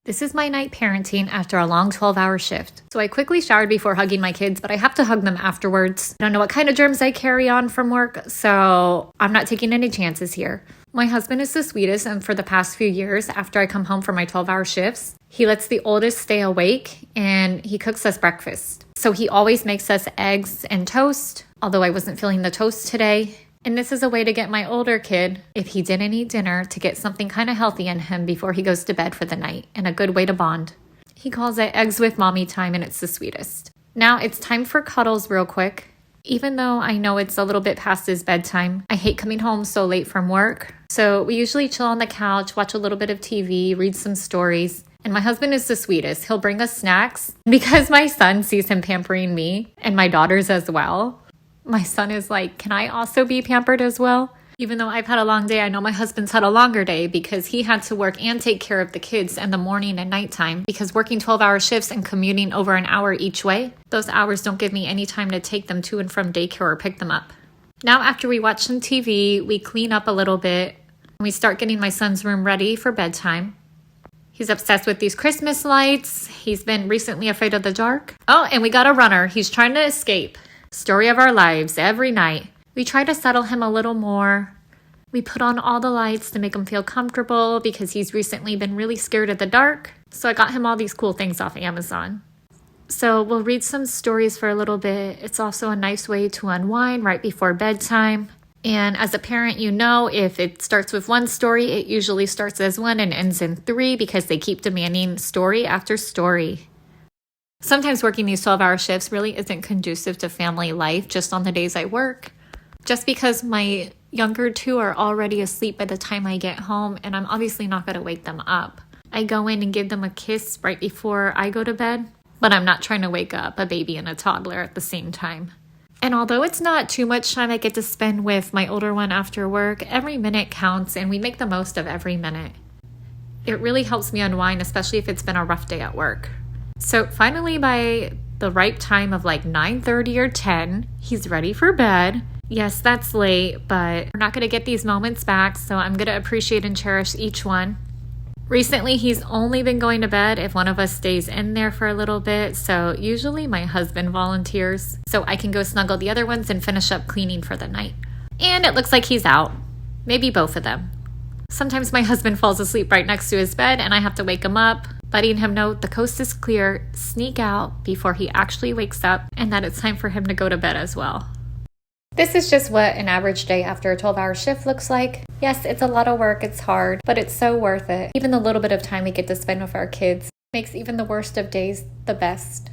This is my night parenting after a long 12-hour shift. So I quickly showered before hugging my kids, but I have to hug them afterwards. I don't know what kind of germs I carry on from work, so I'm not taking any chances here. My husband is the sweetest, and for the past few years, after I come home from my 12-hour shifts, he lets the oldest stay awake and he cooks us breakfast. So he always makes us eggs and toast, although I wasn't feeling the toast today. And this is a way to get my older kid, if he didn't eat dinner, to get something kind of healthy in him before he goes to bed for the night, and a good way to bond. He calls it eggs with mommy time, and it's the sweetest. Now it's time for cuddles real quick. Even though I know it's a little bit past his bedtime, I hate coming home so late from work. So we usually chill on the couch, watch a little bit of TV, read some stories. And my husband is the sweetest. He'll bring us snacks because my son sees him pampering me and my daughters as well. My son is like, can I also be pampered as well? Even though I've had a long day, I know my husband's had a longer day because he had to work and take care of the kids in the morning and nighttime, because working 12-hour shifts and commuting over an hour each way, those hours don't give me any time to take them to and from daycare or pick them up. Now, after we watch some TV, we clean up a little bit and we start getting my son's room ready for bedtime. He's obsessed with these Christmas lights. He's been recently afraid of the dark. Oh, and we got a runner. He's trying to escape. Story of our lives every night. We try to settle him a little more. We put on all the lights to make him feel comfortable because he's recently been really scared of the dark. So I got him all these cool things off Amazon. So we'll read some stories for a little bit. It's also a nice way to unwind right before bedtime. And as a parent, you know, if it starts with one story, it usually starts as one and ends in 3 because they keep demanding story after story. Sometimes working these 12-hour shifts really isn't conducive to family life just on the days I work. Just because my younger 2 are already asleep by the time I get home, and I'm obviously not going to wake them up. I go in and give them a kiss right before I go to bed, but I'm not trying to wake up a baby and a toddler at the same time. And although it's not too much time I get to spend with my older one after work, every minute counts and we make the most of every minute. It really helps me unwind, especially if it's been a rough day at work. So finally, by the right time of like 9:30 or 10, he's ready for bed. Yes, that's late, but we're not going to get these moments back, so I'm going to appreciate and cherish each one. Recently, he's only been going to bed if one of us stays in there for a little bit, so usually my husband volunteers, so I can go snuggle the other ones and finish up cleaning for the night. And it looks like he's out. Maybe both of them. Sometimes my husband falls asleep right next to his bed and I have to wake him up, letting him know the coast is clear, sneak out before he actually wakes up, and that it's time for him to go to bed as well. This is just what an average day after a 12-hour shift looks like. Yes, it's a lot of work, it's hard, but it's so worth it. Even the little bit of time we get to spend with our kids makes even the worst of days the best.